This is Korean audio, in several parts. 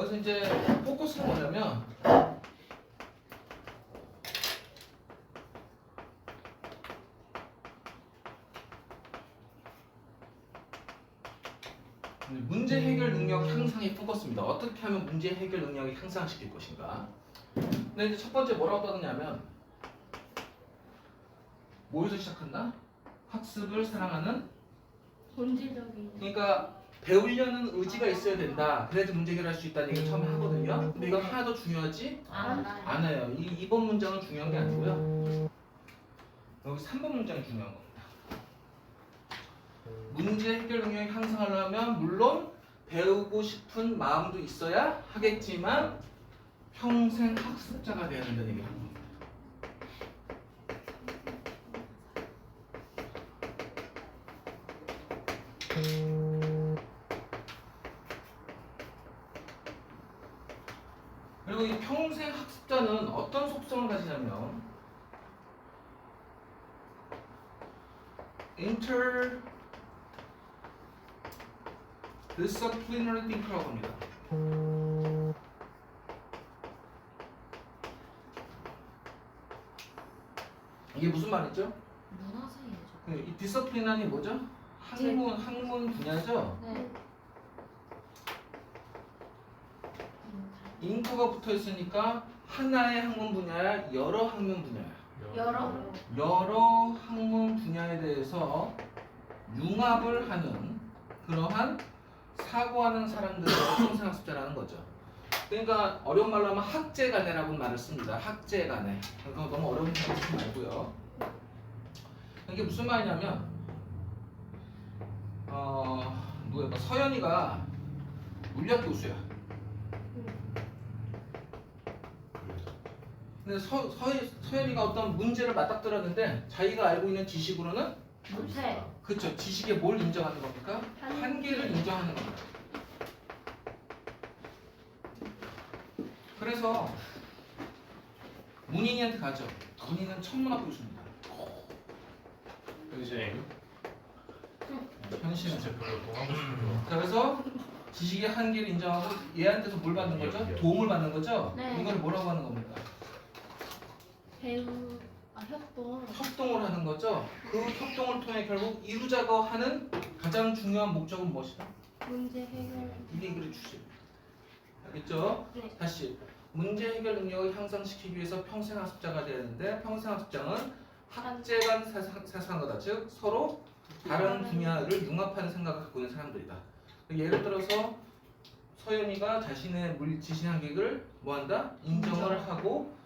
여기서 이제 포커스는 뭐냐면 문제 해결 능력 향상에 포커스입니다. 어떻게 하면 문제 해결 능력을 향상시킬 것인가. 근데 이제 첫 번째 뭐라고 떠드냐면 뭐에서 시작한다? 학습을 사랑하는 본질적인. 그러니까 배우려는 의지가 있어야 된다. 그래야지 문제 해결할 수 있다는 얘기를 처음에 하거든요. 근데 이거 하나도 중요하지 않아요. 이 2번 문장은 중요한 게 아니고요. 여기 3번 문장이 중요한 겁니다. 문제 해결 능력이 향상하려면 물론 배우고 싶은 마음도 있어야 하겠지만 평생 학습자가 돼야 된다는 얘기를 합니다. 그리고 이 평생 학습자는 어떤 속성을 가지냐면 interdisciplinary thinker라고 합니다. 이게 무슨 말이죠? 문화생이죠. 이 디서플린이 뭐죠? 학문 분야죠? 네. 인크가 붙어 있으니까 하나의 학문 분야야, 여러 학문 분야야. 여러 학문 분야에 대해서 융합을 하는 그러한 사고하는 사람들을 평생학습자라는 거죠. 그러니까 어려운 말로 하면 학제간해라고 말을 씁니다. 학제간해. 그러니까 너무 어려운 말 쓰지 말고요. 이게 무슨 말이냐면 누구야? 서연이가 물리학 교수야. 근데 서연이가 어떤 문제를 맞닥뜨렸는데 자기가 알고 있는 지식으로는 못해. 그쵸, 지식에 뭘 인정하는 겁니까? 한계를 인정하는 겁니다. 그래서 문인이한테 가죠. 문인은 천문학 교수입니다. 현실 현실은 진짜 별로 더 하고 싶어요. 그래서 지식의 한계를 인정하고 얘한테서 뭘 받는 거죠? 도움을 받는 거죠? 네. 이걸 뭐라고 하는 겁니까? 협동. 협동을 하는 거죠? 그 협동을 통해 결국 이루자고 하는 가장 중요한 목적은 무엇이다? 문제 해결. 이게 그래 주세요. 알겠죠? 네. 다시 문제 해결 능력을 향상시키기 위해서 평생학습자가 되는데 평생학습자는 학제간 세상하다, 즉 서로 다른 분야를 융합하는 생각을 갖고 있는 사람들이다. 예를 들어서 서연이가 자신의 지식 한계를 뭐한다? 인정을 하고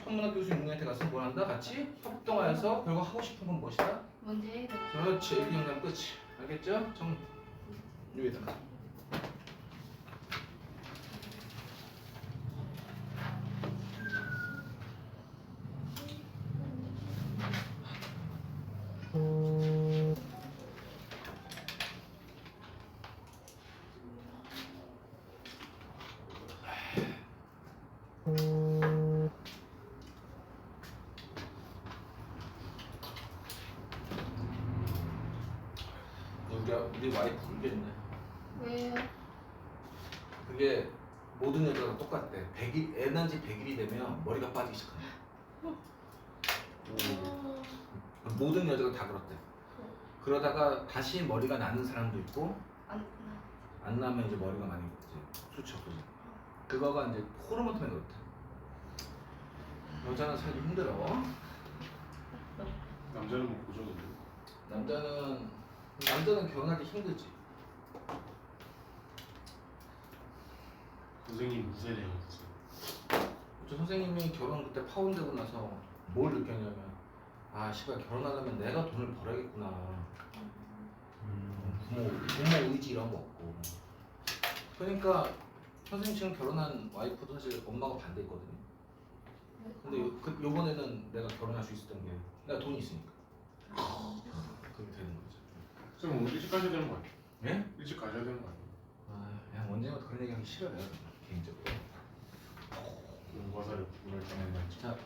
천문학 교수 윤희한테 가서 뭐한다? 같이 협동하여서 결국 하고 싶은 건 무엇이다? 문제 해결. 그렇지. 이렇게 정리하면 끝이. 알겠죠? 여기다가 우리 와이프 울겠네. 왜요? 그게 모든 여자가 똑같대. 100일, 애 낳은 지 100일이 되면 머리가 빠지기 시작한다. 모든 여자가 다 그렇대. 그러다가 다시 머리가 나는 사람도 있고 안 나면 이제 머리가 많이 쑤쳐. 그거가 이제 호르몬 때문에 그렇대. 여자는 살기 힘들어. 남자는 뭐 고정인데. 남자는 결혼하기 힘들지. 선생님 무쇠네요, 무쇠. 저 선생님이 결혼 그때 파혼되고 나서 뭘 느꼈냐면 아 씨발 결혼하려면 내가 돈을 벌어야겠구나. 부모 의지 이런 거 없고. 그러니까 선생님 지금 결혼한 와이프도 사실 엄마가 반대했거든요. 근데 요번에는 내가 결혼할 수 있었던 게 내가 돈이 있으니까. 그렇게 되는 거죠. 선생님 오늘 일찍 가셔야 되는 거 아니에요? 예? 일찍 가셔야 되는 거 아니에요? 그냥 언제부터 그런 얘기하기 싫어요 개인적으로. 공과사를 구분할 때는 자,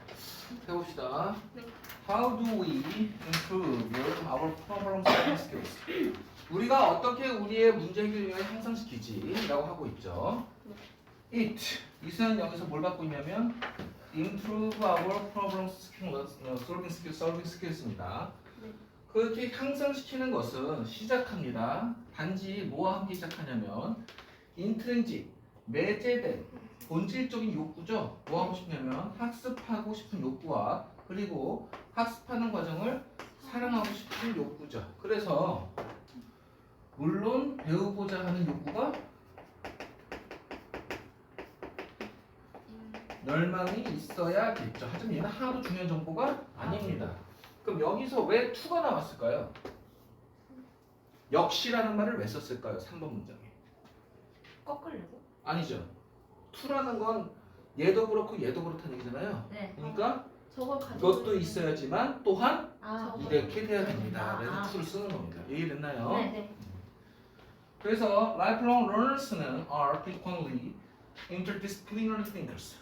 해봅시다. 네. How do we improve our problem solving skills? 우리가 어떻게 우리의 문제 해결력을 향상시키지? 라고 하고 있죠. 이는 여기서 뭘 받고 있냐면 improve our problem solving skills입니다. 네. 그렇게 향상시키는 것은 시작합니다. 단지 뭐와 함께 시작하냐면 intrinsic, 내재된 본질적인 욕구죠. 뭐 하고 싶냐면 학습하고 싶은 욕구와 그리고 학습하는 과정을 사랑하고 싶은 욕구죠. 그래서 물론 배우고자 하는 욕구가 멸망이 있어야겠죠. 하지만 얘는 하나도 중요한 정보가 아닙니다. 그럼 여기서 왜 to가 나왔을까요? 역시라는 말을 왜 썼을까요? 3번 문장에. 꺾으려고? 아니죠. to라는 건 얘도 그렇고 얘도 그렇다는 얘기잖아요. 네. 그러니까 저걸 가지고 이것도 있어야지만 또한 아, 이렇게 돼야 됩니다. 그래서 to를 쓰는 겁니다. 이해됐나요? 네. 네. 그래서 lifelong learners는 are frequently interdisciplinary thinkers.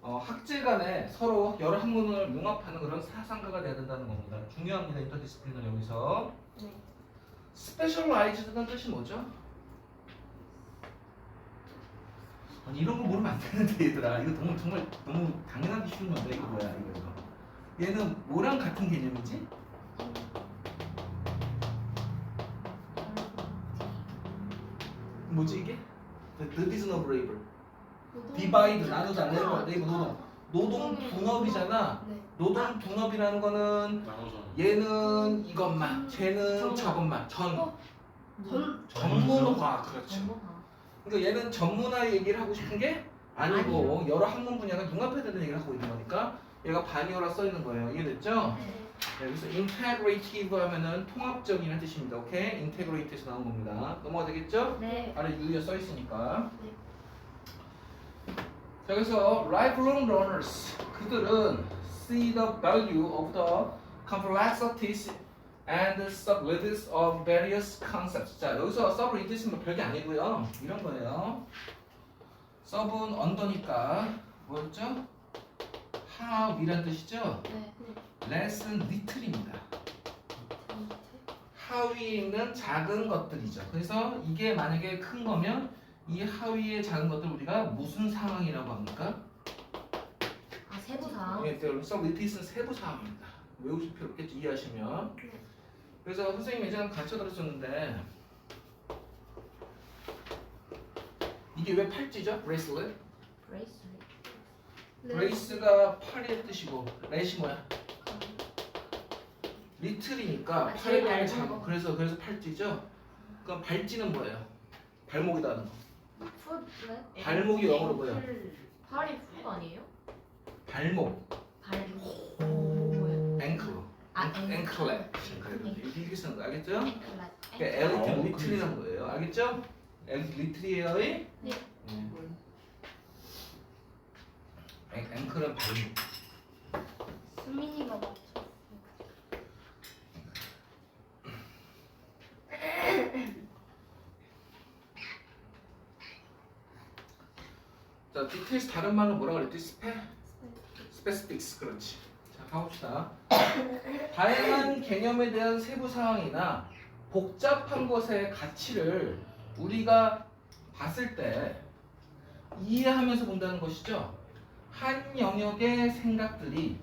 학제 간에 서로 여러 학문을 융합하는 그런 사상가가 돼야 된다는 겁니다. 중요합니다. interdisciplinary 여기서. 네. specialized는 뜻이 뭐죠? 아니, 이런 거 모르면 안 되는데 얘들아. 이거 너무 정말 너무 당연하게 쉬운 건데 이거 뭐야 이거. 얘는 뭐랑 같은 개념이지? 뭐지 이게? The division of labor. 디바이드 나누자 레이버 노동 분업이잖아. 네. 노동 분업이라는 거는 나눠서 얘는 이것만 쟤는 저것만 전문화 그렇죠. 전문화. 그러니까 얘는 전문화 얘기를 하고 싶은 게 아니고 여러 학문 분야가 융합해야 되는 얘기를 하고 있는 거니까 얘가 바니어라 써 있는 거예요. 이해됐죠? 네. 네, 그래서 integrative 하면은 통합적이라는 뜻입니다. 오케이? integrate에서 나온 겁니다. 넘어가 되겠죠? 네. 아래 유에 써 있으니까. 네. 자, 그래서 lifelong learners 그들은 see the value of the complexities and subtleties of various concepts. 자, 여기서 subtletes는 별게 아니고요. 이런 거예요. sub은 언더니까 뭐였죠? how이란 뜻이죠? 네. less은 little입니다. 하위에 있는 작은 것들이죠. 그래서 이게 만약에 큰 거면 이 하위의 작은 것들 우리가 무슨 상황이라고 합니까? 아, 세부상. 예, subtletes는 세부 상황입니다. 외우실 필요 없겠지 이해하시면. 그래서 선생님 예전에 가르쳐 드렸었는데 이게 왜 팔찌죠? bracelet? 브레이슬릿. brace가 팔의 뜻이고 렛이 뭐야? 리틀이니까 아, 팔에 제일 대한 얇은 작은 거. 그래서 팔찌죠. 그럼 발찌는 뭐예요? 발목이다 하는 거. 풋? 발목이 영어로 뭐야? 발이 풋 아니에요? 발목, 뭐야? 앵클, 아, 앵클렛. 이렇게 쓰는 거 알겠죠? 앵클렛. 그러니까 엘리트 리틀이라는 거예요. 알겠죠? 엘리트 리틀이에요. 네. 앵클은 발목. 수민이가 맞죠? 자, 디테일스 다른 말로 뭐라 그랬지? 스페시픽스 그렇지. 자, 가봅시다. 다양한 개념에 대한 세부 사항이나 복잡한 것의 가치를 우리가 봤을 때 이해하면서 본다는 것이죠. 한 영역의 생각들이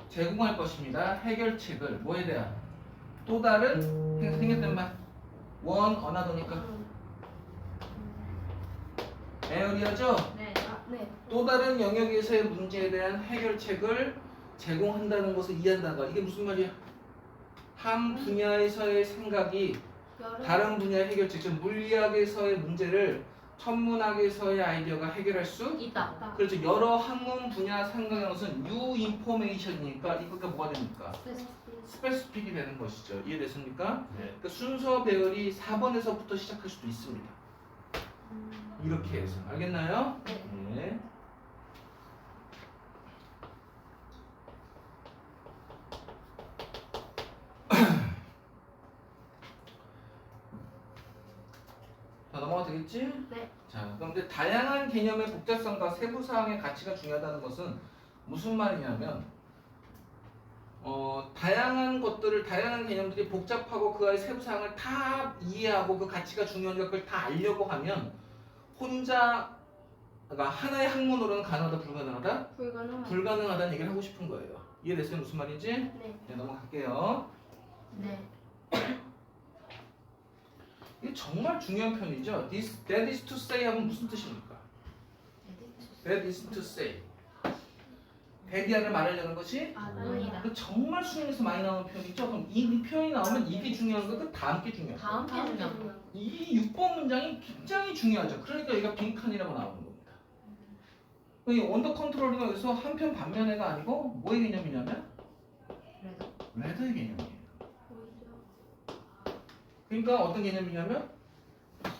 제공할 것입니다. 해결책을 뭐에 대한 또 다른 생겼단 말 원 어나더니까 에어리어죠. 네. 네. 또 다른 영역에서의 문제에 대한 해결책을 제공한다는 것을 이해한다는 거. 이게 무슨 말이야? 한 분야에서의 생각이 다른 분야의 해결책, 즉 물리학에서의 문제를 천문학에서의 아이디어가 해결할 수 있다. 그렇죠. 여러 학문 분야 상관의 것은 new information이니까 이거가 뭐가 됩니까? 스페시픽이 되는 것이죠. 이해됐습니까? 네. 그러니까 순서 배열이 4번에서부터 시작할 수도 있습니다. 이렇게 해서 알겠나요? 네. 네. 자, 넘어가 되겠지? 네. 자, 그런데 다양한 개념의 복잡성과 세부 사항의 가치가 중요하다는 것은 무슨 말이냐면 다양한 것들을 다양한 개념들이 복잡하고 그 안에 세부 사항을 다 이해하고 그 가치가 중요하니까 그걸 다 알려고 하면 혼자 그러니까 하나의 학문으로는 가능하다 불가능하다? 불가능한. 불가능하다는 얘기를 하고 싶은 거예요. 이해됐어요? 무슨 말인지? 네. 네, 넘어갈게요. 네. 이게 정말 중요한 표현이죠. That is to say 하면 무슨 뜻입니까? That is to say. 대디아를 말하려는 것이 아니다. 그 정말 수능에서 많이 나오는 표현이죠. 그럼 이 표현이 나오면 이게 중요한 거그 다음 게 중요한 거예요. 다음 게 중요한 거. 이 6번 문장이 굉장히 중요하죠. 그러니까 얘가 빈칸이라고 나오는 겁니다. 이 언더 컨트롤은 여기서 한편 반면에가 아니고 뭐의 개념이냐면 그래도 레더의 개념이에요. 보이죠? 그러니까 어떤 개념이냐면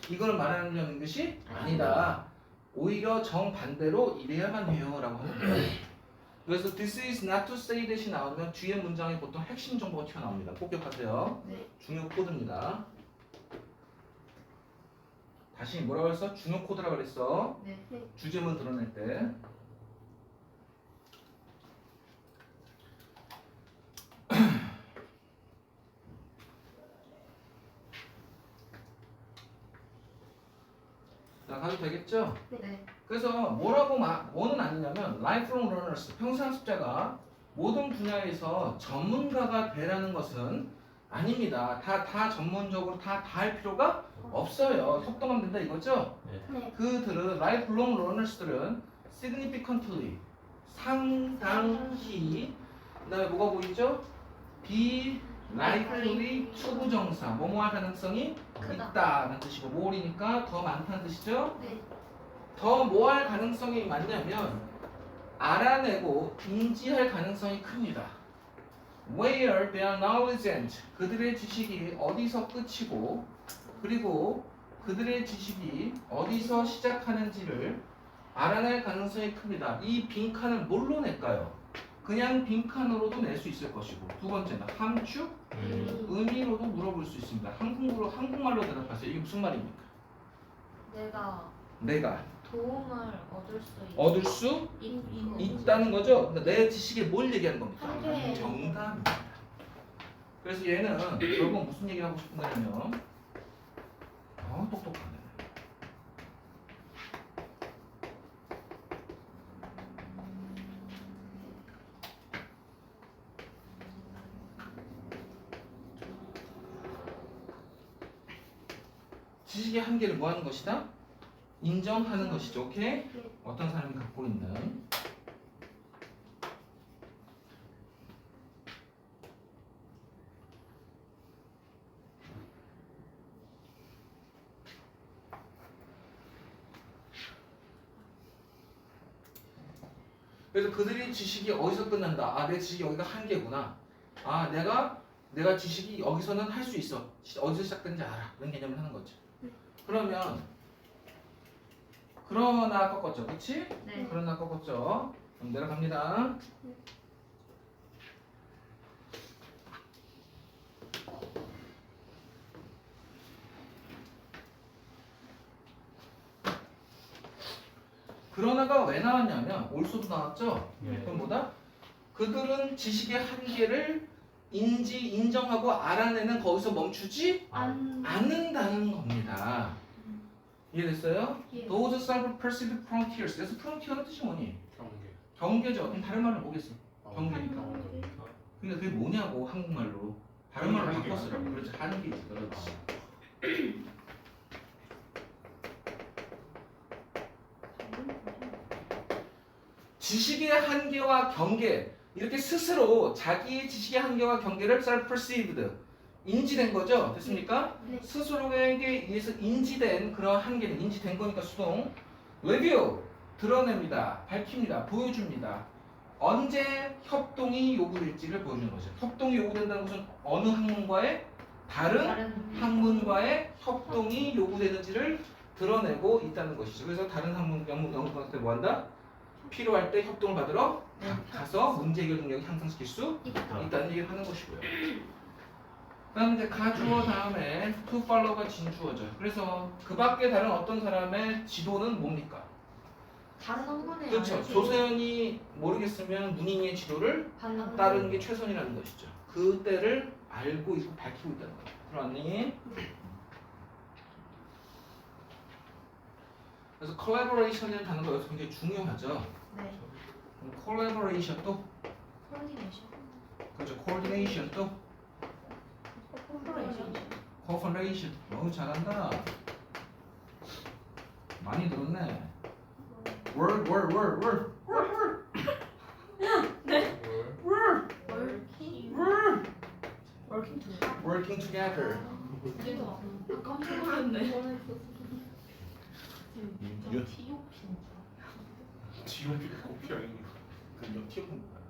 이걸 말하려는 것이 아니다. 오히려 정반대로 이래야만 해요 라고 하는 거예요. 그래서 this is not to say that이 나오면 뒤에 문장에 보통 핵심 정보가 튀어나옵니다. 꼭 기억하세요. 네. 중요 코드입니다. 다시 뭐라고 했어? 중요 코드라고 그랬어. 네. 주제문 드러낼 때. 자, 가도 되겠죠? 네. 그래서 뭐는 아니냐면 lifelong learners, 평생학습자가 모든 분야에서 전문가가 되라는 것은 아닙니다. 다 전문적으로 다 할 필요가 없어요. 협동하면 된다 이거죠? 네. 그들은 lifelong learners들은 significantly 상당히 그다음에 뭐가 보이죠? be likely to 부정사 뭐뭐 할 가능성이 크다. 있다는 뜻이고 more이니까 더 많다는 뜻이죠? 네. 더 뭐 할 가능성이 많냐면 알아내고 인지할 가능성이 큽니다. Where their knowledge ends 그들의 지식이 어디서 끝이고 그리고 그들의 지식이 어디서 시작하는지를 알아낼 가능성이 큽니다. 이 빈칸을 뭘로 낼까요? 그냥 빈칸으로도 낼 수 있을 것이고 두 번째는 함축, 의미로도 물어볼 수 있습니다. 한국말로 대답하세요. 이게 무슨 말입니까? 내가 도움을 얻을 수 얻을 수 있다는 거죠. 그러니까 내 지식에 뭘 얘기하는 겁니까? 한계. 정답입니다. 그래서 얘는 결국 무슨 얘기를 하고 싶은 거냐면 똑똑하네. 지식의 한계를 뭐 하는 것이다? 인정하는 것이죠. 오케이? 어떤 사람이 갖고 있는 그래서 그들의 지식이 어디서 끝난다. 아, 내 지식이 여기가 한계구나. 아, 내가 지식이 여기서는 할 수 있어. 어디서 시작되는지 알아. 이런 개념을 하는 거죠. 그러면 그러나 꺾었죠. 그치? 네. 그러나 꺾었죠. 그럼 내려갑니다. 그러나가 왜 나왔냐면 올소도 나왔죠. 그럼 뭐다? 그들은 지식의 한계를 인정하고 알아내는 거기서 멈추지 않는다는 겁니다. 이해됐어요? 예. Those self-perceived frontiers. 그래서 frontier는 뜻이 뭐니? 경계. 경계죠. 그럼 다른 말로 뭐겠어? 아, 경계니까. 그러니까 그게 뭐냐고 한국말로. 다른 말로 한계. 바꿨어요. 그렇지. 한계지. 그렇지. 지식의 한계와 경계 이렇게 스스로 자기의 지식의 한계와 경계를 self-perceived 인지된 거죠. 됐습니까? 네. 스스로에게 의해서 인지된 그런 한계는 인지된 거니까 수동 review 드러냅니다. 밝힙니다. 보여줍니다. 언제 협동이 요구될지를 보여주는 거죠. 협동이 요구된다는 것은 어느 학문과의 다른 학문과의 협동이 요구되는지를 드러내고 있다는 것이죠. 그래서 다른 연구관한테 뭐 한다? 필요할 때 협동을 받으러 가서 문제 해결 능력을 향상시킬 수 있다는 얘기를 하는 것이고요. 그다음 이제 가주어 다음에 to follow가 진주어죠. 그래서 그 밖에 다른 어떤 사람의 지도는 뭡니까? 다른 학문에 그렇죠. 조세현이 모르겠으면 문인의 지도를 따르는 게 최선이라는 것이죠. 그때를 알고 있고 밝히고 있다는 거예요. 들어왔니? 그래서 collaboration이라는 단어가 여기서 굉장히 중요하죠. 네. collaboration 또 코디네이션. 그렇죠. coordination 또 코퍼레이션. cooperation. 너무 잘한다. 많이 들었네. word. 워킹 투. working together. 얘도 깜짝 놀랐네. 유- 티오핀. 지옥이 코피아인 그럼 티오폰 뭐야?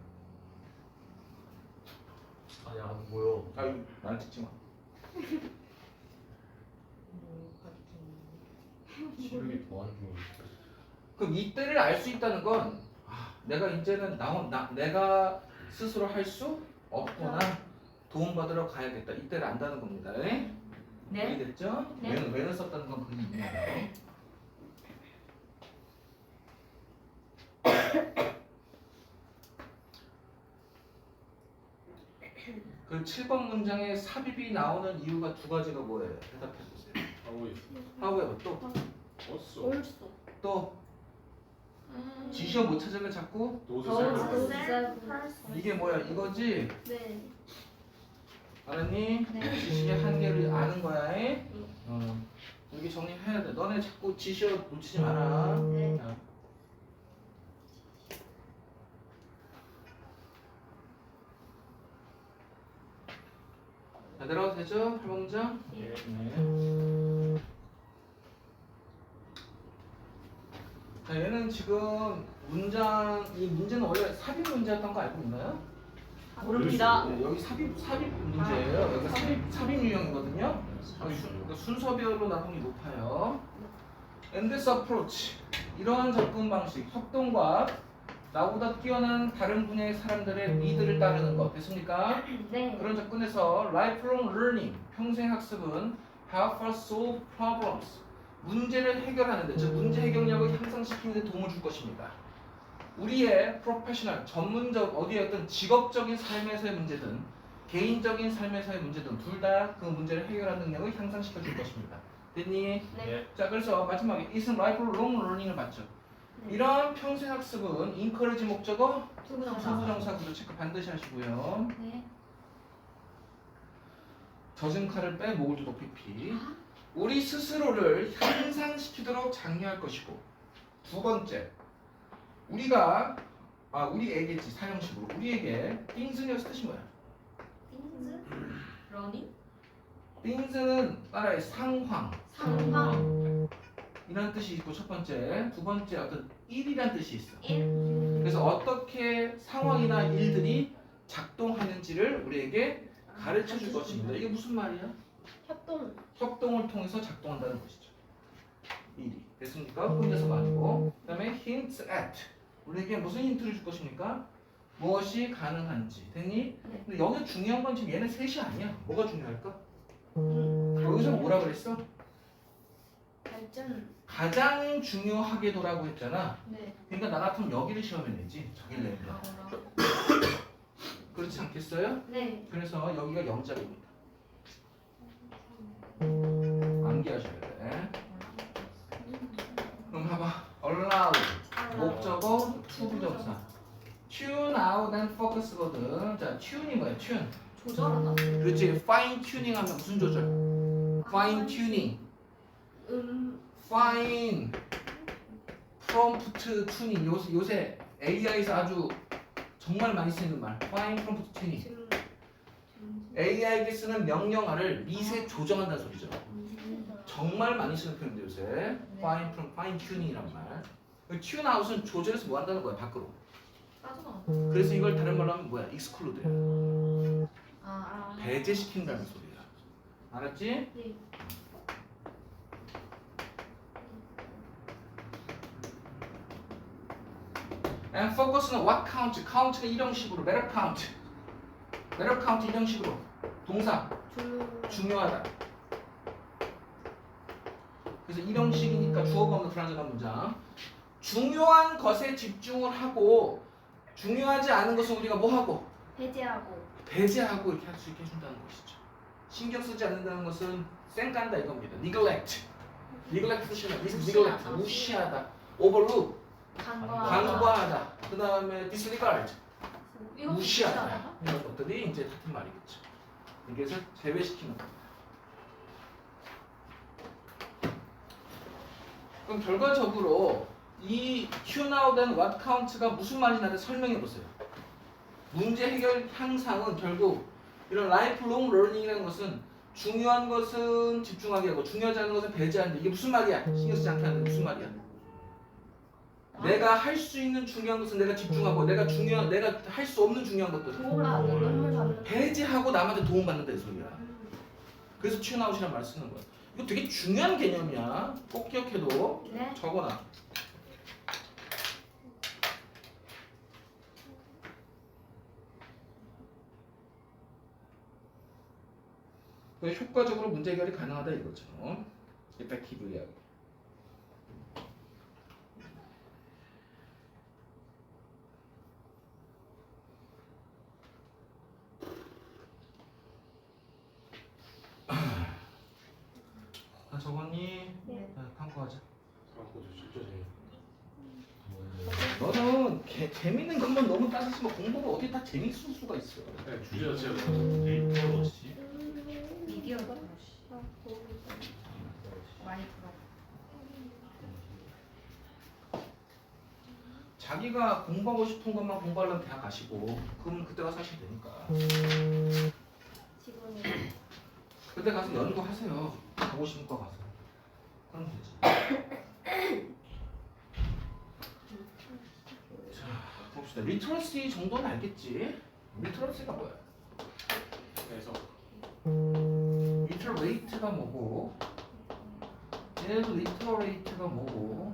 아니 안 보여. 아유 난 찍지 마. 시력이 더 안 좋아. 그럼 이때를 알 수 있다는 건 내가 이제는 내가 스스로 할 수 없거나 도움받으러 가야겠다. 이때를 안다는 겁니다. 네. 이해됐죠? 네. 왜는 썼다는 건 그게 있나요? 그 7번 문장에 삽입이 나오는 이유가 두 가지가 뭐예요? 대답해 주세요. 하우이 하우에버 또 어쏘 벌써. 또 지시어 못 찾으면 자꾸 도즈 도즈 셀프 셀프. 이게 뭐야 이거지? 네. 알았니? 네. 지시의 한계를 아는 거야. 이렇게 정리해야 돼. 너네 자꾸 지시어 놓치지 마라. 네. 자. 자, 내려가도 되죠? 8번 문장? 예. 네. 자, 얘는 지금 이 문제는 원래 삽입 문제였던 거 알고 있나요? 모릅니다. 네, 여기 삽입 문제예요. 여기 삽입 유형이거든요. 그러니까 순서별로 나누기 높아요. And this approach, 이러한 접근 방식, 협동과 나보다 뛰어난 다른 분야의 사람들의 리드를 따르는 것 됐습니까? 네. 그런 접근에서 lifelong learning, 평생 학습은 help us solve problems, 문제를 해결하는데, 즉 문제 해결력을 향상시키는 데 도움을 줄 것입니다. 우리의 프로페셔널, 전문적, 어디에 어떤 직업적인 삶에서의 문제든 개인적인 삶에서의 문제든 둘 다 그 문제를 해결하는 능력을 향상시켜 줄 것입니다. 됐니? 네. 자, 그래서 마지막에 isn't lifelong learning을 봤죠. 이런 평생 학습은 encourage 목적어 부부정사 구조 체크 반드시 하시고요. 네. 젖은 칼을 빼 목을 두고 피피. 우리 스스로를 향상시키도록 장려할 것이고, 두 번째, 우리에게지 사형식으로 우리에게 things는 여기서 뜻이 뭐야? 띵즈. 러닝. things는 따라해 상황 상황. 이런 뜻이 있고 첫 번째, 두 번째 어떤 일이란 뜻이 있어. 일. 그래서 어떻게 상황이나 일들이 작동하는지를 우리에게 가르쳐 줄 것입니다. 이게 무슨 말이야? 협동. 협동을 통해서 작동한다는 것이죠. 일이 됐습니까? 혼자서가 아니고. 그다음에 hints at, 우리에게 무슨 힌트를 줄 것입니까? 무엇이 가능한지. 됐니? 네. 근데 여기 중요한 건 지금 얘는 셋이 아니야. 뭐가 중요할까? 여기서 뭐라 그랬어? 발전. 가장 중요하게도라고 했잖아. 네. 그러니까 나 같으면 여기를 시험에 내지. 저기를 내면. 그렇지 않겠어요? 네. 그래서 여기가 영작입니다. 암기하셔야 돼. 그럼 봐봐. allow 목적어 to 부정사. tune out and focus거든. 자, tune이 뭐야? tune. 조절하다. 그렇지. fine tuning 하면 무슨 조절? fine tuning. fine prompt tuning. 요새 AI에서 아주 정말 많이 쓰는 말. fine prompt tuning. 지금 AI에게 쓰는 명령어를 미세 조정한다는 소리죠. 정말 많이 쓰는 표현인데 요새 fine tuning이란 말. tune out은 조절해서 뭐 한다는 거야 밖으로. 빠져나. 그래서 이걸 다른 말로 하면 뭐야? exclude야. 아. 배제시킨다는 소리야. 알았지? 네. And focus는 what count? count는 일형식으로 matter count. matter count 일형식으로 동사 중요하다. 그래서 일형식이니까 주어가 없는 불완전한 문장. 중요한 것에 집중을 하고 중요하지 않은 것은 우리가 뭐 하고 배제하고. 배제하고 이렇게 할 수 있게 해준다는 것이죠. 신경 쓰지 않는다는 것은 쌩 깐다 이겁니다. neglect. neglect 무시하다. overlook 간과하다. 그 다음에 disregard 무시하다. 이런 것들이 이제 같은 말이겠죠. 여기에서 제외시키는 겁니다. 그럼 결과적으로 이 Q now then what count가 무슨 말이냐를 설명해 보세요. 문제 해결 향상은 결국 이런 lifelong learning이라는 것은 중요한 것은 집중하게 하고 중요하지 않은 것은 배제하는 이게 무슨 말이야? 신경 쓰지 않게 하는 게 무슨 말이야? 내가 할 수 있는 중요한 것은 내가 집중하고 내가 할 수 없는 중요한 것들 배제하고 남한테 도움받는다 이 소리야. 그래서 튜나웃이라는 말을 쓰는 거야. 이거 되게 중요한 개념이야. 꼭 기억해도. 네. 적어놔. 효과적으로 문제 해결이 가능하다 이거죠. effectively. 다 적었니? 네. 탐구하자. 그거 진짜 재밌어. 너는 재밌는 것만 너무 따지시면 공부가 어디 다 재밌을 수가 있어. 네, 주제 자체가 데이터 러시. 미디어 많이 들어. 자기가 공부하고 싶은 것만 공부하려면 대학 가시고 그럼 그때 가서 하시면 되니까. 지금 그때 가서 연구하세요. 가고 싶은 거 가서. 그럼 되지. 자, 봅시다. 리터러시 정도는 알겠지? 리터러시가 뭐야? 그래서 리터레이트가 뭐고 리터레이트가 뭐고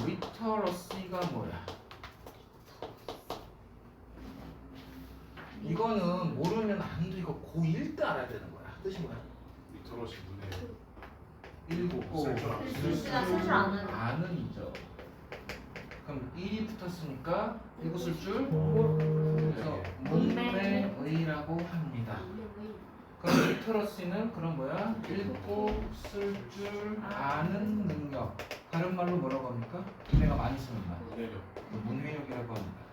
리터러시가 뭐야? 이거는 모르면 안 돼. 이거 고1 때 알아야 되는 거야. 뜻이 뭐야? 리터러시 문제 읽고 쓸줄 알아. 쓸줄 아는. 아는이죠. 그럼 1이 붙었으니까 읽었을 줄 그래서 문맹의라고 합니다. 그럼 리터러시는 그런 뭐야? 읽고 쓸 줄 아는 능력. 다른 말로 뭐라고 합니까? 우리가 많이 쓰는 말. 문제력. 문회력이라고 합니다.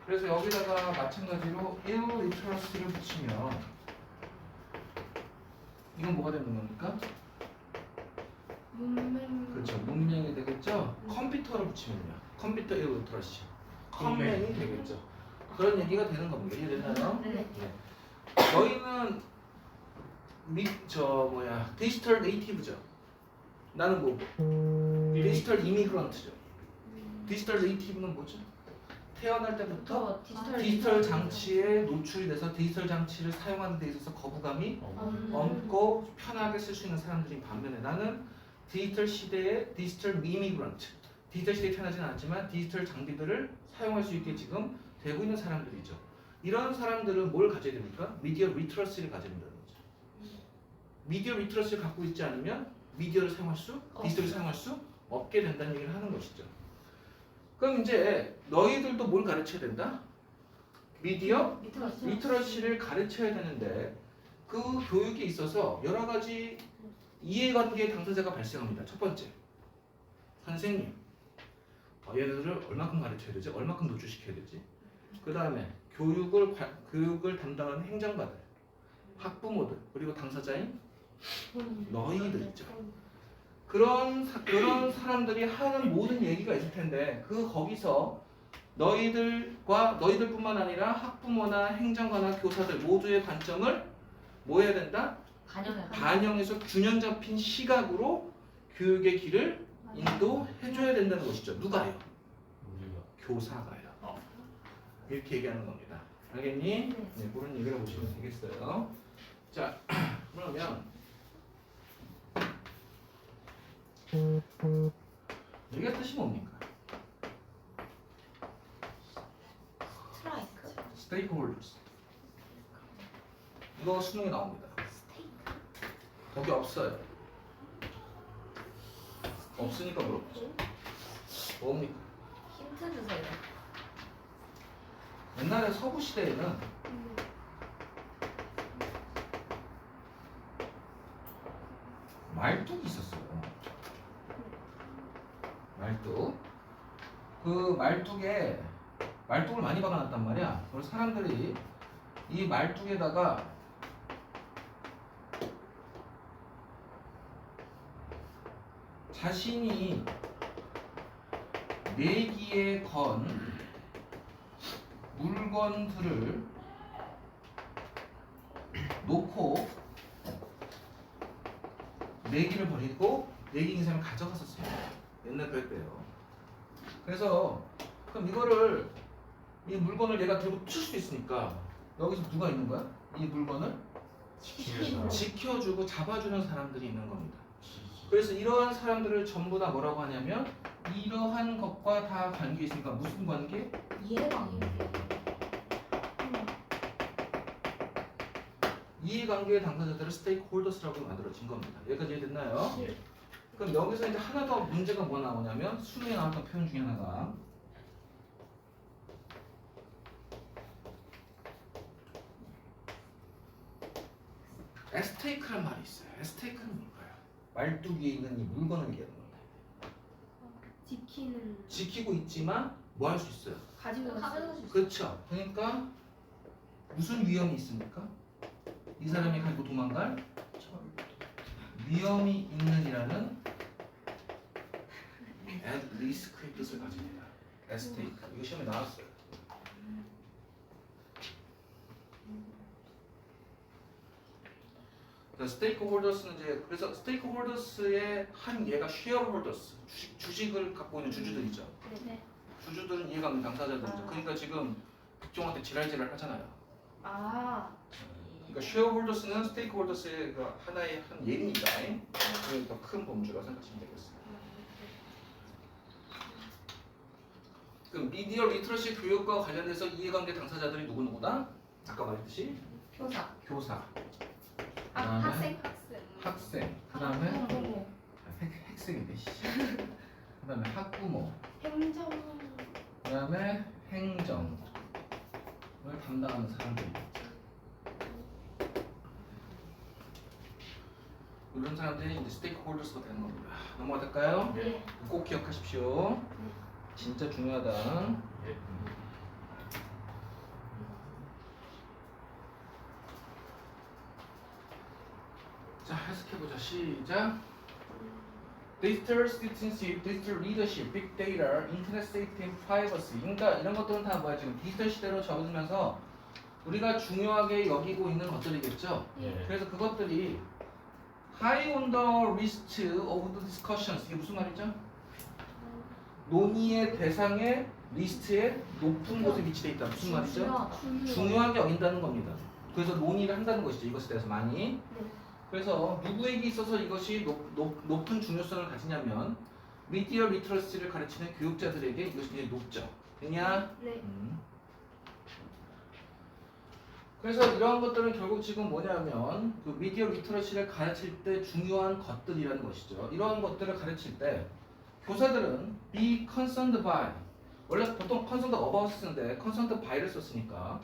그래서 여기다가 마찬가지로 illiteracy를 붙이면 이건 뭐가 되는 겁니까? 그렇죠. 문맹이 되겠죠? 컴퓨터를 붙이면요. 컴퓨터 illiteracy. 컴맹이 되겠죠. 그런 얘기가 되는 겁니다. 이해되나요? 네. 너희는 디지털 네이티브죠. 나는 뭐고? 디지털 이미그런트죠. 디지털 네이티브는 뭐죠? 태어날 때부터 디지털 장치에 노출이 돼서 디지털 장치를 사용하는 데 있어서 거부감이 없고 편하게 쓸 수 있는 사람들인 반면에 나는 디지털 시대의 디지털 이미그런트. 디지털 시대에 태어나진 않았지만 디지털 장비들을 사용할 수 있게 지금 되고 있는 사람들이죠. 이런 사람들은 뭘 가져야 됩니까? 미디어 리터러시를 가져야 된다는 거죠. 미디어 리터러시를 갖고 있지 않으면 미디어를 사용할 수, 디지털을 사용할 수 없게 된다는 얘기를 하는 것이죠. 그럼 이제 너희들도 뭘 가르쳐야 된다? 미디어 리터러시를 가르쳐야 되는데 그 교육에 있어서 여러 가지 이해관계 당사자가 발생합니다. 첫 번째, 선생님. 얘네들을 얼마큼 가르쳐야 되지? 얼마큼 노출시켜야 되지? 그 다음에 교육을 담당하는 행정가들, 학부모들, 그리고 당사자인 너희들 있죠. 그런 사람들이 하는 모든 얘기가 있을 텐데 거기서 너희들뿐만 아니라 학부모나 행정가나 교사들 모두의 관점을 뭐 해야 된다? 반영해서 균형 잡힌 시각으로 교육의 길을 인도해줘야 된다는 것이죠. 누가요? 우리가. 교사가요. 이렇게 얘기하는 겁니다. 알겠니? 네, 그런 얘기를 보시면 되겠어요. 자, 그러면 여기가 뜻이 뭡니까? Stakeholders. 이거 수능에 나옵니다. 거기 없어요. 없으니까 물어보죠. 뭡니까? 힌트 주세요. 옛날에 서부 시대에는 말뚝이 있었어요. 말뚝. 그 말뚝을 많이 박아놨단 말이야. 그래서 사람들이 이 말뚝에다가 자신이 내기에 건 물건들을 놓고 내기를 벌이고 내기 있는 사람을 가져갔었어요. 옛날 그랬대요. 그래서 그럼 이거를 이 물건을 얘가 들고 칠 수 있으니까 여기서 누가 있는 거야? 이 물건을 지켜주고 잡아주는 사람들이 있는 겁니다. 그래서 이러한 사람들을 전부 다 뭐라고 하냐면 이러한 것과 다 관계 있으니까 무슨 관계? 이해관계. 이해관계의 당사자들을 스테이크홀더스라고 만들어진 겁니다. 여기까지 이해됐나요? 예. 그럼 여기서 이제 하나 더 문제가 뭐 나오냐면 수능에 나왔던 표현 중에 하나가 에스테이크란 말이 있어요. 에스테이크는 뭘까요? 말뚝 위에 있는 이 물건을 얘기하는 건데 지키는 지키고 있지만 뭐 할 수 있어요? 가지고 가져갈 수 있어. 그렇죠. 그러니까 무슨 위험이 있습니까? 이 사람이 가지고 도망갈 위험이 있는이라는 at risk의 뜻을 가집니다. 에스테이크. 이거 시험에 나왔어요. 스테이크홀더스는 이제 그래서 스테이크홀더스의 한 얘가 쉐어홀더스 주식을 갖고 있는 주주들이죠. 네. 주주들은 이해관계 당사자들이죠. 그러니까 지금 국정한테 지랄지랄 하잖아요. 아. 그러니까 쉐어홀더스는 스테이크홀더스의 그 하나의 한 예입니다. 그게 더 큰 범주라 생각하시면 되겠습니다. 그 미디어 리터러시 교육과 관련해서 이해관계 당사자들이 누구누구다? 아까 말했듯이 교사. 교사, 학생. 학생, 그 다음에 학부모. 학생인데 그 다음에 학부모, 행정. 그 다음에 행정을 담당하는 사람들이 이런 사람들이 이제 스테이크홀더스가 되는 겁니다. 넘어가 될까요? 네. 꼭 기억하십시오. 진짜 중요하다. 예. 자, 해석해보자. 시작. 디지털 시티즌십, 디지털 리더십, 빅데이터, 인터넷 세이프티, 프라이버시. 그러니까 이런 것들은 다 뭐야? 지금 디지털 시대로 접어들면서 우리가 중요하게 여기고 있는 것들이겠죠. 예. 그래서 그것들이 high on the list of the discussions. 이게 무슨 말이죠? 논의의 대상의 리스트에 높은 곳에 위치돼 있다. 무슨 말이죠? 중요하게 여긴다는 겁니다. 그래서 논의를 한다는 것이죠. 이것에 대해서 많이. 그래서 누구에게 있어서 이것이 높은 중요성을 가지냐면 미디어 리터러시를 가르치는 교육자들에게 이것이 굉장히 높죠. 됐냐? 네. 그래서 이러한 것들은 결국 지금 뭐냐면 그 미디어 리터러시를 가르칠 때 중요한 것들이라는 것이죠. 이러한 것들을 가르칠 때 교사들은 be concerned by 원래 보통 concerned about 쓰는데 concerned by를 썼으니까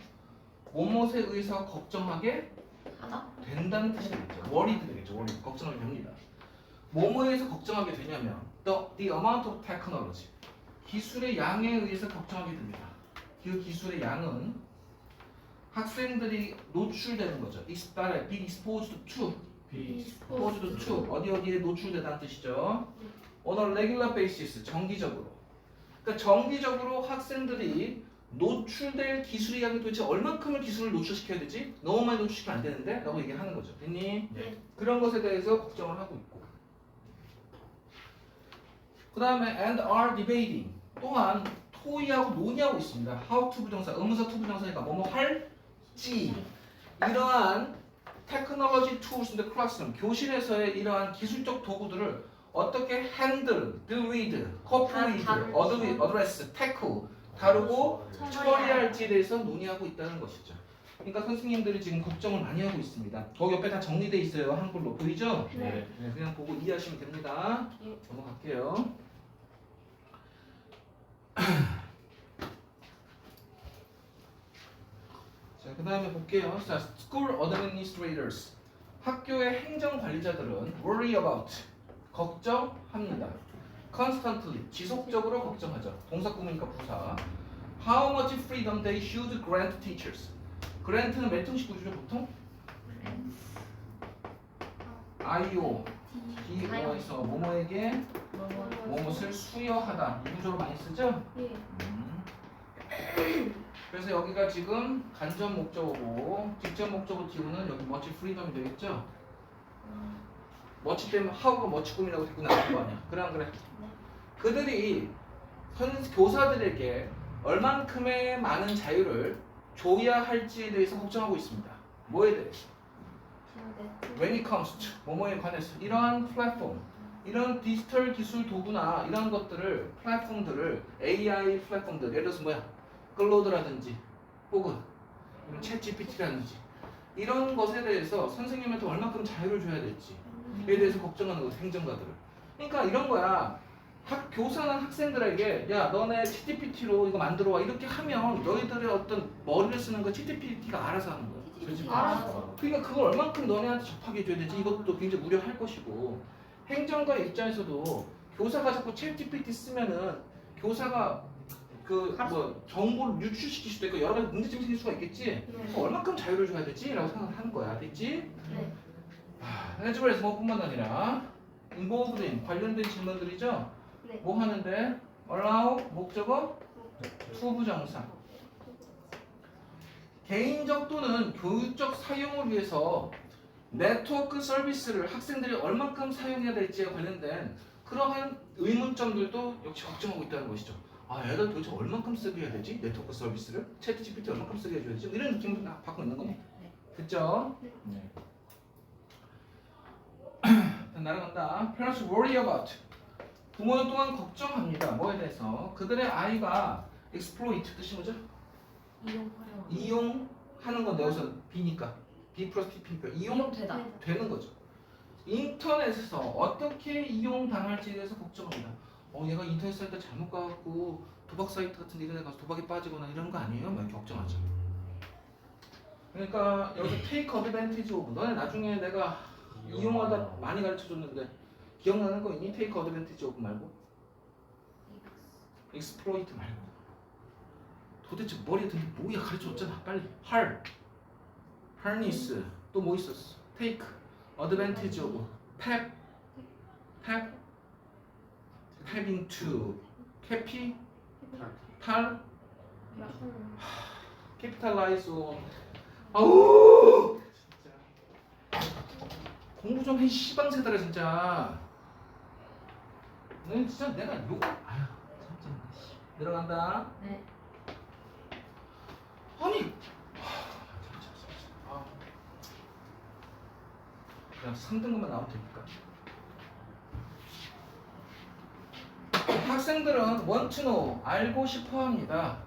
무엇에 의해서 걱정하게 하다. 된다는 뜻이 되겠죠. worried 되겠죠. worried. 걱정하게 됩니다. 뭐뭐에 의해서 걱정하게 되냐면 the amount of technology 기술의 양에 의해서 걱정하게 됩니다. 그 기술의 양은 학생들이 노출되는 거죠. be exposed to exposed to 어디에 노출되다는 뜻이죠. on a regular basis 정기적으로. 그러니까 정기적으로 학생들이 노출될 기술의 양이 도대체 얼만큼의 기술을 노출시켜야 되지? 너무 많이 노출시키면 안 되는데? 라고 얘기하는 거죠. 됐니? 네. 그런 것에 대해서 걱정을 하고 있고 그 다음에 and are debating 또한 토의하고 논의하고 있습니다. how to 부정사, 의문사 to 부정사니까 뭐뭐 할지 이러한 technology tools in the classroom 교실에서의 이러한 기술적 도구들을 어떻게 handle, deal with, cope with, address, tackle 다루고 처리할지에 대해서 논의하고 있다는 것이죠. 그러니까 선생님들이 지금 걱정을 많이 하고 있습니다. 거기 옆에 다 정리돼 있어요. 한글로 보이죠? 네. 네, 그냥 보고 이해하시면 됩니다. 넘어갈게요. 자, 그 다음에 볼게요. 자, school administrators. 학교의 행정 관리자들은 worry about 걱정합니다. constantly 지속적으로 걱정하죠. 동사 꾸미니까 부사. How much freedom they should grant teachers. grant는 몇 형식 구조죠 보통? IO 기어에서 뭐뭐에게 뭐뭇을 수여하다 이 구조로 많이 쓰죠? 예. 그래서 여기가 지금 간접 목적어고 직접 목적어 띄우는 여기 much freedom이 되겠죠? much 때문에 how가 much 꿈이라고 듣고 나올 거 아니야. 그래 안 그래? 그들이 교사들에게 얼만큼의 많은 자유를 줘야 할지에 대해서 걱정하고 있습니다. 뭐에 대해서? When it comes to 뭐뭐에 관해서 이러한 플랫폼, 이런 디지털 기술 도구나 이런 것들을 플랫폼들을 AI 플랫폼들 예를 들어서 뭐야? 클로드라든지 혹은 챗 GPT라든지 이런 것에 대해서 선생님한테 얼마큼 자유를 줘야 될지에 대해서 걱정하는 거죠. 행정가들을. 그러니까 이런 거야. 교사는 학생들에게 야 너네 ChatGPT로 이거 만들어 와 이렇게 하면 너희들의 어떤 머리를 쓰는 거 ChatGPT가 알아서 하는 거야. 알아서. 그러니까 그걸 얼만큼 너네한테 접하게 해줘야 되지 이것도 굉장히 무료할 것이고 행정가의 입장에서도 교사가 자꾸 ChatGPT 쓰면은 교사가 그 뭐 정보를 유출시킬 수도 있고 여러 가지 문제점이 생길 수가 있겠지. 그럼 얼만큼 자유를 줘야 되지라고 생각하는 거야. 됐지? 네. 해주벌에서 뭐뿐만 아니라 involved in 관련된 질문들이죠. 네. 뭐 하는데 allow 목적어 to 부정사 개인적 또는 교육적 사용을 위해서 네트워크 서비스를 학생들이 얼만큼 사용해야 될지에 관련된 그러한 의문점들도 역시 걱정하고 있다는 것이죠. 아, 애들 도대체 얼만큼 쓰게 해야 되지? 네트워크 서비스를? 채트 GPT 얼만큼 쓰게 해줘야 되지? 이런 느낌을 다 받고 있는 거네. 됐죠? 네. 날아간다. Parents worry about. 부모는 또한 걱정합니다. 뭐에 대해서? 그들의 아이가 exploit 뜻이 뭐죠? 이용하는 건데 여기서 B니까 B 플러스 TP니까 이용되다. 되는 거죠. 인터넷에서 어떻게 이용당할지에 대해서 걱정합니다. 얘가 인터넷 사이트 잘못 가갖고 도박 사이트 같은 데 이런 데 가서 도박에 빠지거나 이런 거 아니에요? 막 이렇게 걱정하죠. 그러니까 여기서 take advantage of. 너네 나중에 내가 이용하다 많이 가르쳐줬는데 기억나는 거 있니? take advantage of 말고 exploit 말고 도대체 머리에 든 게 뭐야? 가르쳐줬잖아. 빨리 harness 또 뭐 있었어? take advantage of tap into capitalize on 아우 진짜 공부 좀 해 시방새들아 진짜. 너 진짜 내가 욕 아휴 진짜 내려간다. 네. 아니 그냥 3등급만 나오면 됩니까? 학생들은 want to know 알고 싶어 합니다.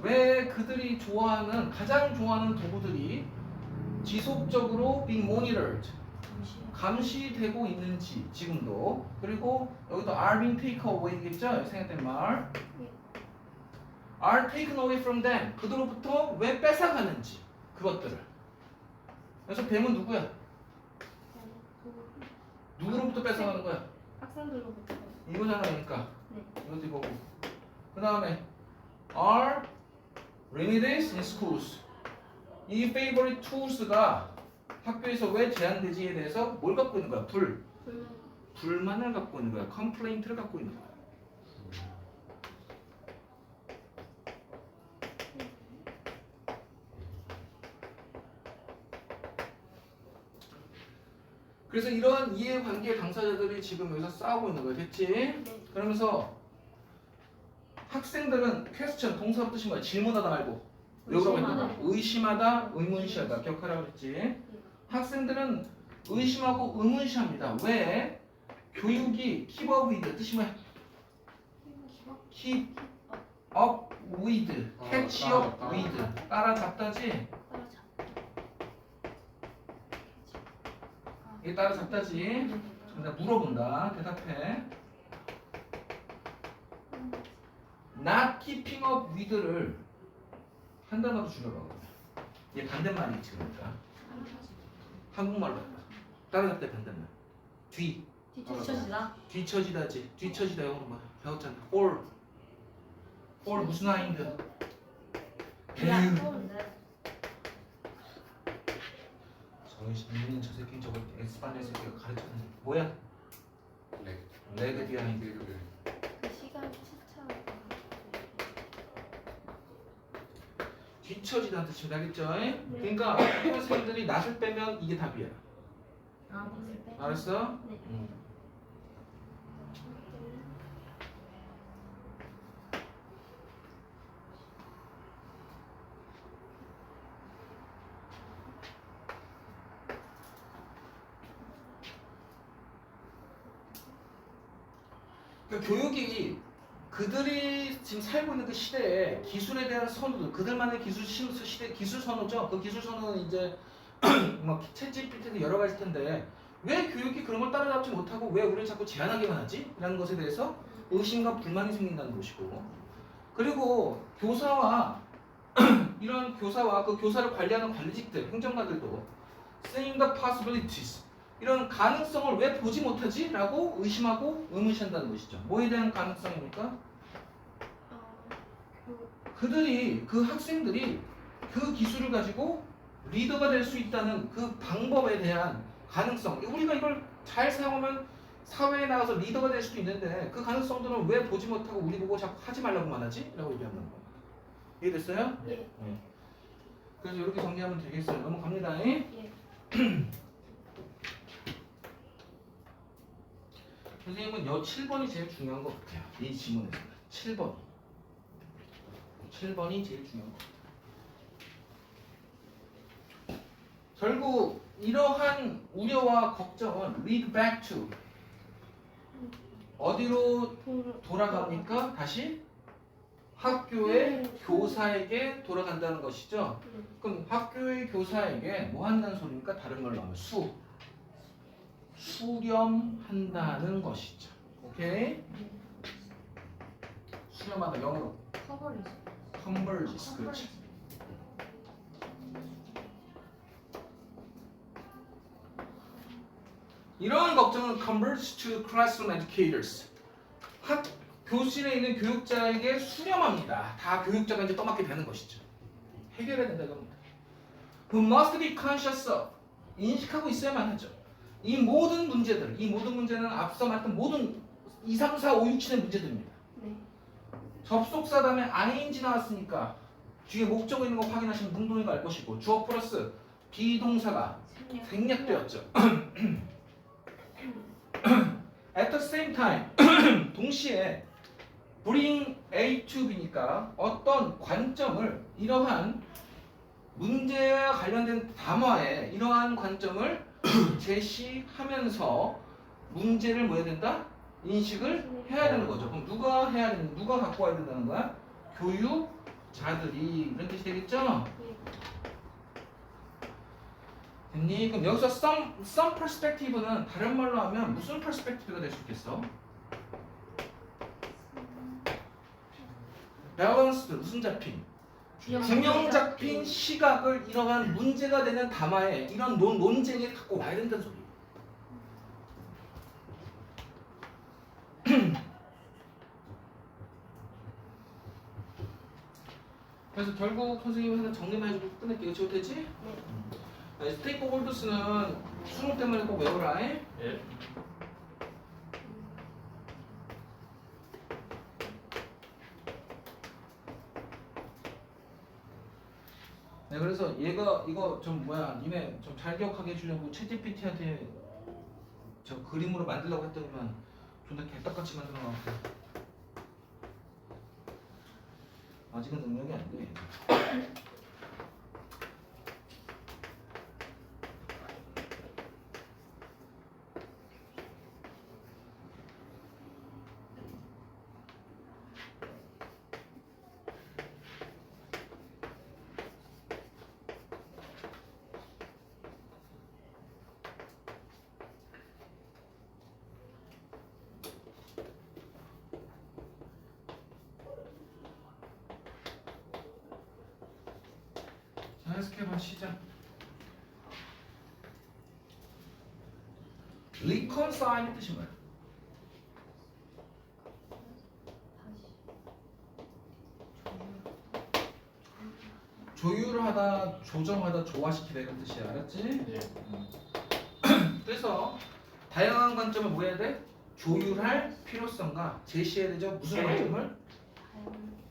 왜 그들이 가장 좋아하는 도구들이 지속적으로 being monitored 감시되고 있는지 지금도. 그리고 여기도 are being taken away겠죠? 생략된 말 are taken away from them 그들로부터 왜 뺏어가는지 그것들을. 그래서 뱀은 누구야? 누구로부터 뺏어가는 거야? 학생들로부터. 이거잖아. 그러니까 네. 이것도 이거고. 그 다음에 are remedies in schools. 이 favorite tools가 학교에서 왜 제한되지에 대해서 뭘 갖고 있는 거야? 불만을 갖고 있는 거야. complaint를 갖고 있는 거야. 그래서 이러한 이해관계 당사자들이 지금 여기서 싸우고 있는 거야. 됐지? 네. 그러면서 학생들은 question 동사로 뜻인 거야. 질문하다 말고 외우라고 했잖아. 의심하다, 의문시하다. 기억하라고 그랬지? 학생들은 의심하고 의문시합니다. 왜? 교육이 keep up with 뜻이 뭐야? keep up with, catch up with 따라잡다지? 이게 따라잡다지? 내가 물어본다. 대답해. not keeping up with를 한 단어로 줄여봐. 얘 반대말이지 그러니까. 한국말로 해봐. 따라잡다 반대말. 뒤쳐지다. 뒤처지다지. 뒤처지다 영어로 뭐 배웠잖아. 올 무슨 아인데? 야. 정신 있는 저 새끼 저거 에스파니아 새끼가 가르쳤는데 뭐야? 네. 레그 비하인드. 그 시간 치차. 뒤처지다는 뜻입니다. 알겠죠? 그러니까 학교 선생님들이 낫을 빼면 이게 답이야. 아, 무슨 빼? 알았어? 네. 그 교육이 그들이 지금 살고 있는 그 시대에 기술에 대한 선호도, 그들만의 시대 기술 선호죠. 그 기술 선호는 이제 뭐 챗GPT도 여러 가지 텐데 왜 교육이 그런 걸 따라잡지 못하고 왜 우리를 자꾸 제한하기만 하지? 라는 것에 대해서 의심과 불만이 생긴다는 것이고, 그리고 교사와 이런 교사와 그 교사를 관리하는 관리직들, 행정가들도 seeing the possibilities, 이런 가능성을 왜 보지 못하지? 라고 의심하고 의문시한다는 것이죠. 뭐에 대한 가능성입니까? 그들이, 그 학생들이 그 기술을 가지고 리더가 될 수 있다는 그 방법에 대한 가능성, 우리가 이걸 잘 사용하면 사회에 나가서 리더가 될 수도 있는데 그 가능성들은 왜 보지 못하고 우리 보고 자꾸 하지 말라고만 하지? 라고 얘기한다는 거예요. 이해됐어요? 예. 그래서 이렇게 정리하면 되겠어요. 넘어갑니다. 예. 선생님은 여 7번이 제일 중요한 것 같아요. 이 지문에서는 7번이 제일 중요한 것 같아요. 결국 이러한 우려와 걱정은 lead back to 어디로 돌아갑니까? 다시 학교의 교사에게 돌아간다는 것이죠. 그럼 학교의 교사에게 뭐 한다는 소리입니까? 다른 말로 하면 수렴한다는 것이죠. 오케이? 수렴하다 영어로 커버리지. converges. 그렇지. 이러한 걱정은 converge to classroom educators. 교실에 있는 교육자에게 수렴합니다. 다 교육자가 이제 떠맡게 되는 것이죠. 해결해야 된다 이겁니다. Who must be conscious of. 인식하고 있어야만 하죠. 이 모든 문제는 앞서 말했던 모든 2, 3, 4, 5, 6, 7의 문제들입니다. 네. 접속사 다음에 ing 나왔으니까 뒤에 목적어 있는 거 확인하시면 능동이가 알 것이고, 주어 플러스 비동사가 생략되었죠. At the same time, 동시에 bring A to B니까 어떤 관점을, 이러한 문제와 관련된 담화에 이러한 관점을 제시하면서 문제를 뭐 해야 된다? 인식을 해야 되는 거죠. 그럼 누가 해야 되는, 누가 갖고 와야 된다는 거야? 교육자들이. 이런 뜻이 되겠죠? 됐니? 그럼 여기서 some perspective는 다른 말로 하면 무슨 perspective가 될 수 있겠어? balanced, 무슨 잡힌? 균형 잡힌 시각을 이러한 문제가 되는 담화에, 이런 논쟁에 갖고 와야 된다는 소리예요. 그래서 결국 선생님이 하나 정리만 해주고 끝낼게요. 지금 되지? 네. 스테이크홀더스는 수능 때문에 꼭 외워라. 예. 네, 그래서 얘가 이거 좀 뭐야, 니네 좀 잘 기억하게 해주려고 챗GPT한테 저 그림으로 만들려고 했더니만 존나 개떡같이 만들어놔서 아직은 능력이 안 돼. 자, 해석해봐. 시작. reconcile의 뜻이 뭐야? 조율하다, 조정하다, 조화시키다 이런 뜻이야. 알았지? 네. 그래서 다양한 관점을 뭐 해야 돼? 조율할 필요성과 제시해야 되죠. 무슨 관점을?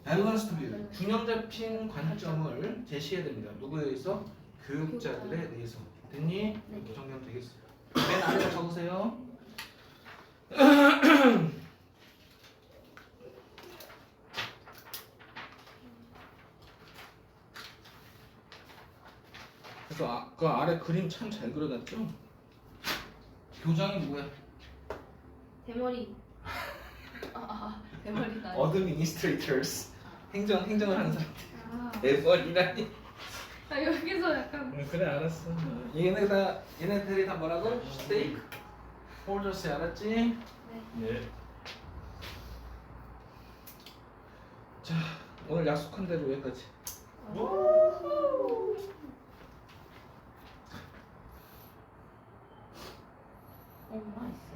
밸런스드 뷰, 균형 잡힌 관점을 제시해야 됩니다. 누구에 의해서? 교육자들에 의해서. 됐니? 이렇게 정리하면 되겠어요. 맨 아래로 적으세요. 그래서 아까 아래 그림 참 잘 그려놨죠? 교장이 뭐야? 대머리. 대머리가. Administrators. 행정을 하는 사람. 아, 대머리라니. 아 여기서 약간. 그래 알았어. 얘네들이 다 뭐라고? 스테이크 홀더스 알았지? 네. 자 오늘 약속한 대로 여기까지. 엄마 있어.